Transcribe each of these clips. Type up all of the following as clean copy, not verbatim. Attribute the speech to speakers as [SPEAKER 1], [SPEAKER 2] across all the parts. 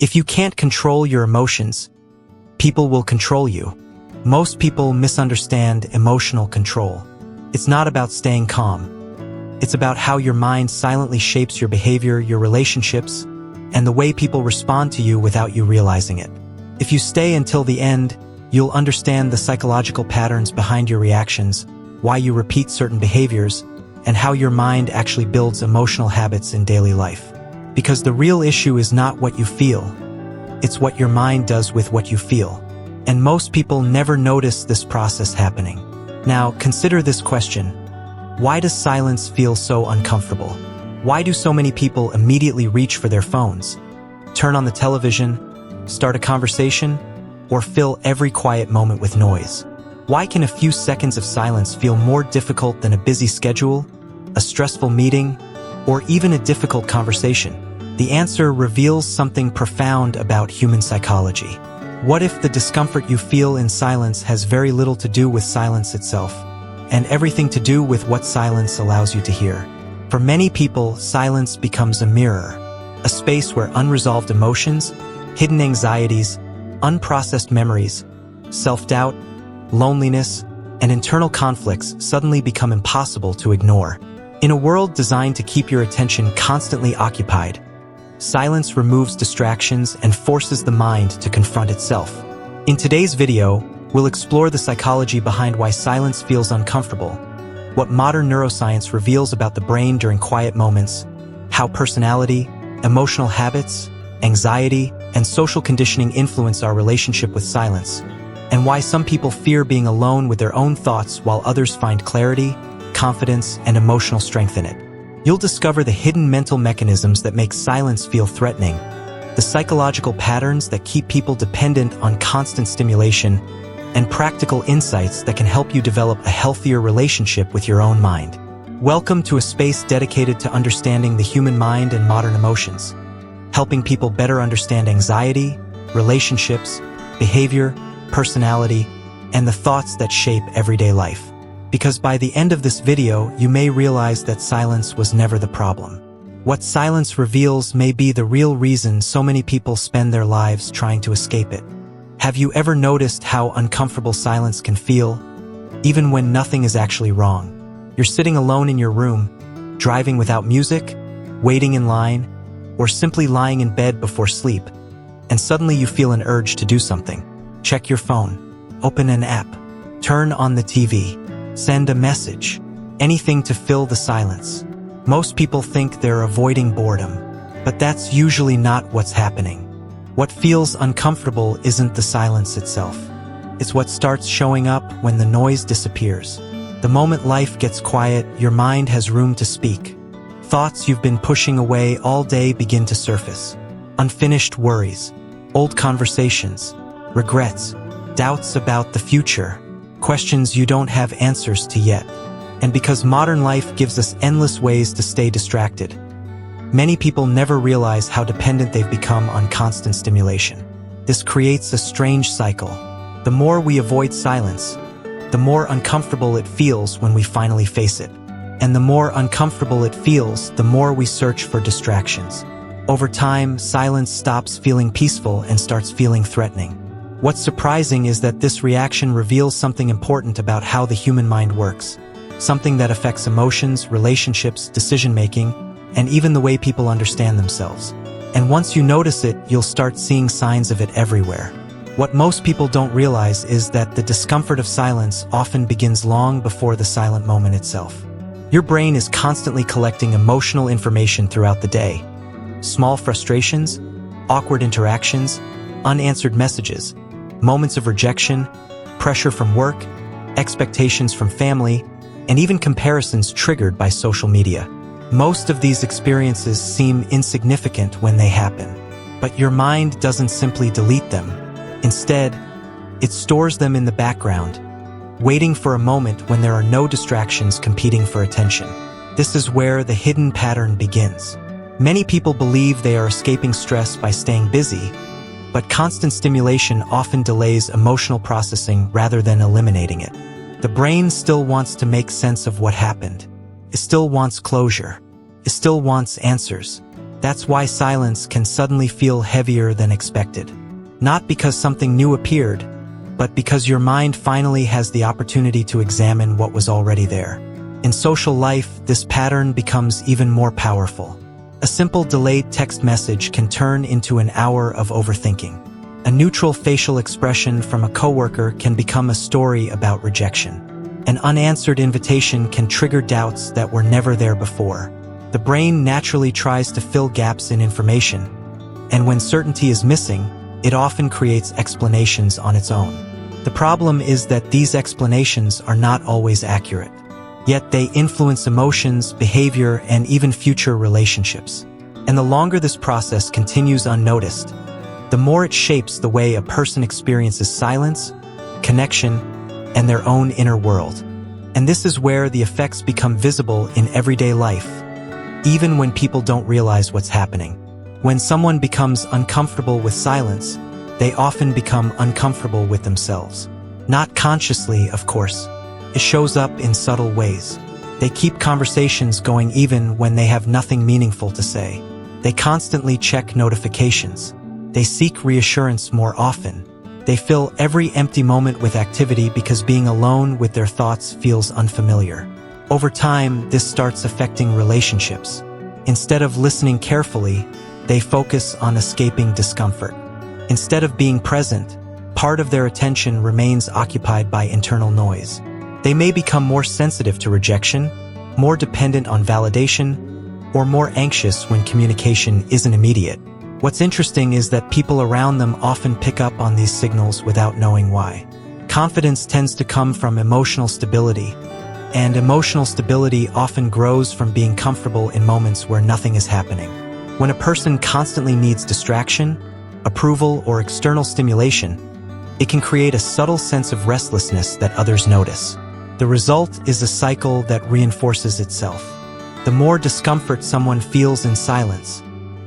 [SPEAKER 1] If you can't control your emotions, people will control you. Most people misunderstand emotional control. It's not about staying calm. It's about how your mind silently shapes your behavior, your relationships, and the way people respond to you without you realizing it. If you stay until the end, you'll understand the psychological patterns behind your reactions, why you repeat certain behaviors, and how your mind actually builds emotional habits in daily life. Because the real issue is not what you feel, it's what your mind does with what you feel. And most people never notice this process happening. Now, consider this question. Why does silence feel so uncomfortable? Why do so many people immediately reach for their phones, turn on the television, start a conversation, or fill every quiet moment with noise? Why can a few seconds of silence feel more difficult than a busy schedule, a stressful meeting, or even a difficult conversation? The answer reveals something profound about human psychology. What if the discomfort you feel in silence has very little to do with silence itself, and everything to do with what silence allows you to hear? For many people, silence becomes a mirror, a space where unresolved emotions, hidden anxieties, unprocessed memories, self-doubt, loneliness, and internal conflicts suddenly become impossible to ignore. In a world designed to keep your attention constantly occupied, silence removes distractions and forces the mind to confront itself. In today's video, we'll explore the psychology behind why silence feels uncomfortable, what modern neuroscience reveals about the brain during quiet moments, how personality, emotional habits, anxiety, and social conditioning influence our relationship with silence, and why some people fear being alone with their own thoughts while others find clarity, confidence, and emotional strength in it. You'll discover the hidden mental mechanisms that make silence feel threatening, the psychological patterns that keep people dependent on constant stimulation, and practical insights that can help you develop a healthier relationship with your own mind. Welcome to a space dedicated to understanding the human mind and modern emotions, helping people better understand anxiety, relationships, behavior, personality, and the thoughts that shape everyday life. Because by the end of this video, you may realize that silence was never the problem. What silence reveals may be the real reason so many people spend their lives trying to escape it. Have you ever noticed how uncomfortable silence can feel, even when nothing is actually wrong? You're sitting alone in your room, driving without music, waiting in line, or simply lying in bed before sleep, and suddenly you feel an urge to do something. Check your phone, open an app, turn on the TV, send a message, anything to fill the silence. Most people think they're avoiding boredom, but that's usually not what's happening. What feels uncomfortable isn't the silence itself. It's what starts showing up when the noise disappears. The moment life gets quiet, your mind has room to speak. Thoughts you've been pushing away all day begin to surface. Unfinished worries, old conversations, regrets, doubts about the future, questions you don't have answers to yet. And because modern life gives us endless ways to stay distracted, many people never realize how dependent they've become on constant stimulation. This creates a strange cycle. The more we avoid silence, the more uncomfortable it feels when we finally face it. And the more uncomfortable it feels, the more we search for distractions. Over time, silence stops feeling peaceful and starts feeling threatening. What's surprising is that this reaction reveals something important about how the human mind works, something that affects emotions, relationships, decision-making, and even the way people understand themselves. And once you notice it, you'll start seeing signs of it everywhere. What most people don't realize is that the discomfort of silence often begins long before the silent moment itself. Your brain is constantly collecting emotional information throughout the day. Small frustrations, awkward interactions, unanswered messages, moments of rejection, pressure from work, expectations from family, and even comparisons triggered by social media. Most of these experiences seem insignificant when they happen, but your mind doesn't simply delete them. Instead, it stores them in the background, waiting for a moment when there are no distractions competing for attention. This is where the hidden pattern begins. Many people believe they are escaping stress by staying busy, but constant stimulation often delays emotional processing rather than eliminating it. The brain still wants to make sense of what happened. It still wants closure. It still wants answers. That's why silence can suddenly feel heavier than expected. Not because something new appeared, but because your mind finally has the opportunity to examine what was already there. In social life, this pattern becomes even more powerful. A simple delayed text message can turn into an hour of overthinking. A neutral facial expression from a coworker can become a story about rejection. An unanswered invitation can trigger doubts that were never there before. The brain naturally tries to fill gaps in information, and when certainty is missing, it often creates explanations on its own. The problem is that these explanations are not always accurate. Yet they influence emotions, behavior, and even future relationships. And the longer this process continues unnoticed, the more it shapes the way a person experiences silence, connection, and their own inner world. And this is where the effects become visible in everyday life, even when people don't realize what's happening. When someone becomes uncomfortable with silence, they often become uncomfortable with themselves. Not consciously, of course. It shows up in subtle ways. They keep conversations going even when they have nothing meaningful to say. They constantly check notifications. They seek reassurance more often. They fill every empty moment with activity because being alone with their thoughts feels unfamiliar. Over time, this starts affecting relationships. Instead of listening carefully, they focus on escaping discomfort. Instead of being present, part of their attention remains occupied by internal noise. They may become more sensitive to rejection, more dependent on validation, or more anxious when communication isn't immediate. What's interesting is that people around them often pick up on these signals without knowing why. Confidence tends to come from emotional stability, and emotional stability often grows from being comfortable in moments where nothing is happening. When a person constantly needs distraction, approval, or external stimulation, it can create a subtle sense of restlessness that others notice. The result is a cycle that reinforces itself. The more discomfort someone feels in silence,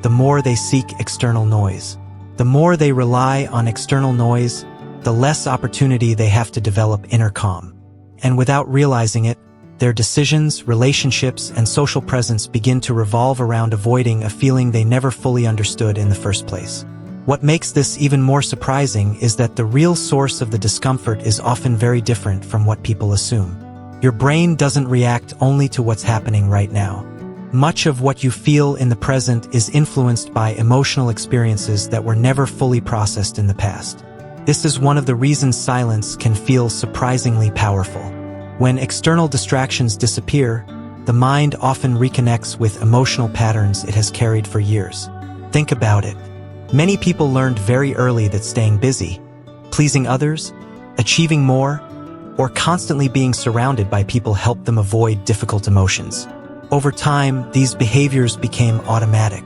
[SPEAKER 1] the more they seek external noise. The more they rely on external noise, the less opportunity they have to develop inner calm. And without realizing it, their decisions, relationships, and social presence begin to revolve around avoiding a feeling they never fully understood in the first place. What makes this even more surprising is that the real source of the discomfort is often very different from what people assume. Your brain doesn't react only to what's happening right now. Much of what you feel in the present is influenced by emotional experiences that were never fully processed in the past. This is one of the reasons silence can feel surprisingly powerful. When external distractions disappear, the mind often reconnects with emotional patterns it has carried for years. Think about it. Many people learned very early that staying busy, pleasing others, achieving more, or constantly being surrounded by people helped them avoid difficult emotions. Over time, these behaviors became automatic,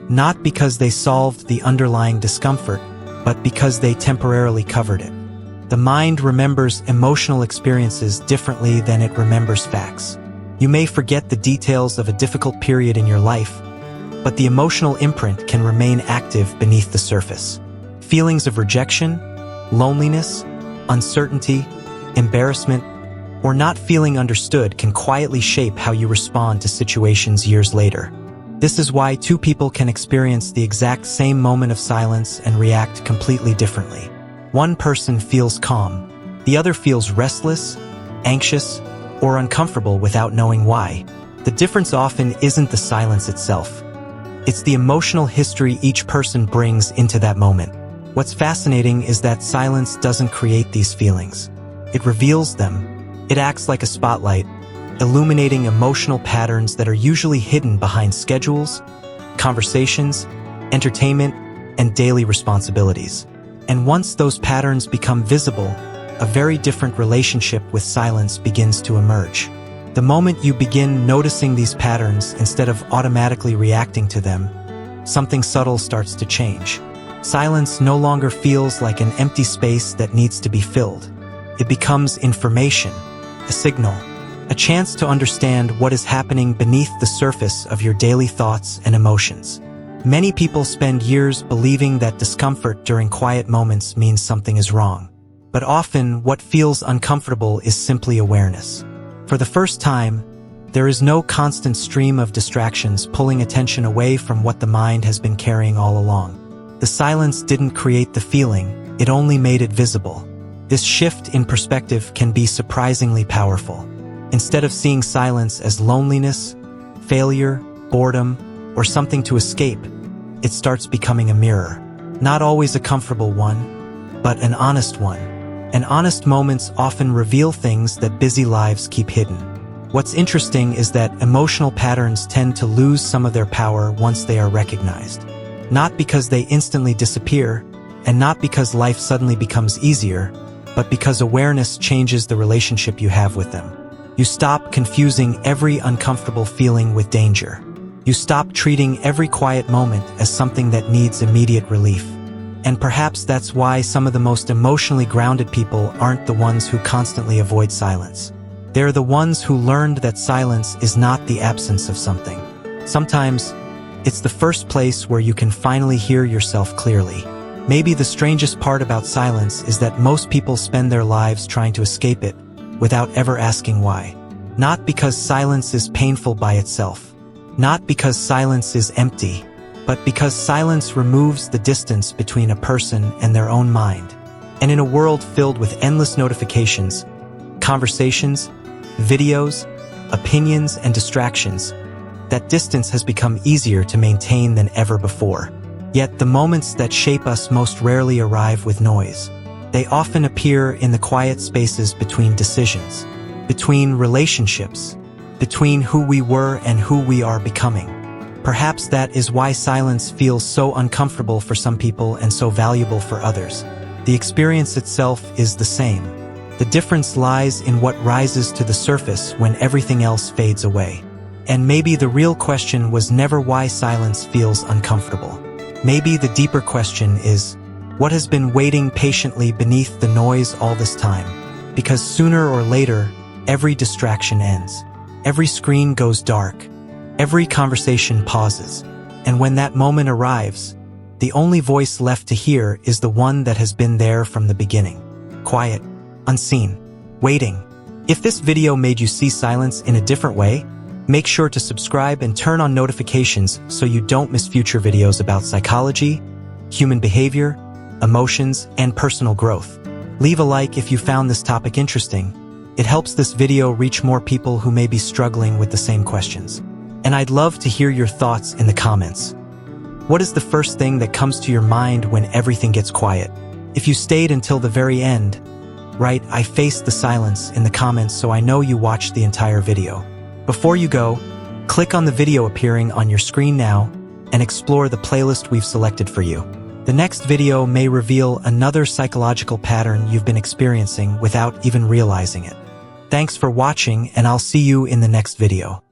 [SPEAKER 1] not because they solved the underlying discomfort, but because they temporarily covered it. The mind remembers emotional experiences differently than it remembers facts. You may forget the details of a difficult period in your life, but the emotional imprint can remain active beneath the surface. Feelings of rejection, loneliness, uncertainty, embarrassment, or not feeling understood can quietly shape how you respond to situations years later. This is why two people can experience the exact same moment of silence and react completely differently. One person feels calm, the other feels restless, anxious, or uncomfortable without knowing why. The difference often isn't the silence itself. It's the emotional history each person brings into that moment. What's fascinating is that silence doesn't create these feelings. It reveals them. It acts like a spotlight, illuminating emotional patterns that are usually hidden behind schedules, conversations, entertainment, and daily responsibilities. And once those patterns become visible, a very different relationship with silence begins to emerge. The moment you begin noticing these patterns instead of automatically reacting to them, something subtle starts to change. Silence no longer feels like an empty space that needs to be filled. It becomes information, a signal, a chance to understand what is happening beneath the surface of your daily thoughts and emotions. Many people spend years believing that discomfort during quiet moments means something is wrong. But often, what feels uncomfortable is simply awareness. For the first time, There is no constant stream of distractions pulling attention away from what the mind has been carrying all along. The silence didn't create the feeling, it only made it visible. This shift in perspective can be surprisingly powerful. Instead of seeing silence as loneliness, failure, boredom, or something to escape, it starts becoming a mirror. Not always a comfortable one, but an honest one. And honest moments often reveal things that busy lives keep hidden. What's interesting is that emotional patterns tend to lose some of their power once they are recognized. Not because they instantly disappear, and not because life suddenly becomes easier, but because awareness changes the relationship you have with them. You stop confusing every uncomfortable feeling with danger. You stop treating every quiet moment as something that needs immediate relief. And perhaps that's why some of the most emotionally grounded people aren't the ones who constantly avoid silence. They're the ones who learned that silence is not the absence of something. Sometimes, it's the first place where you can finally hear yourself clearly. Maybe the strangest part about silence is that most people spend their lives trying to escape it without ever asking why. Not because silence is painful by itself. Not because silence is empty. But because silence removes the distance between a person and their own mind. And in a world filled with endless notifications, conversations, videos, opinions, and distractions, that distance has become easier to maintain than ever before. Yet the moments that shape us most rarely arrive with noise. They often appear in the quiet spaces between decisions, between relationships, between who we were and who we are becoming. Perhaps that is why silence feels so uncomfortable for some people and so valuable for others. The experience itself is the same. The difference lies in what rises to the surface when everything else fades away. And maybe the real question was never why silence feels uncomfortable. Maybe the deeper question is, what has been waiting patiently beneath the noise all this time? Because sooner or later, every distraction ends. Every screen goes dark. Every conversation pauses, and when that moment arrives, the only voice left to hear is the one that has been there from the beginning. Quiet, unseen, waiting. If this video made you see silence in a different way, make sure to subscribe and turn on notifications so you don't miss future videos about psychology, human behavior, emotions, and personal growth. Leave a like if you found this topic interesting. It helps this video reach more people who may be struggling with the same questions. And I'd love to hear your thoughts in the comments. What is the first thing that comes to your mind when everything gets quiet? If you stayed until the very end, write "I faced the silence" in the comments so I know you watched the entire video. Before you go, click on the video appearing on your screen now and explore the playlist we've selected for you. The next video may reveal another psychological pattern you've been experiencing without even realizing it. Thanks for watching, and I'll see you in the next video.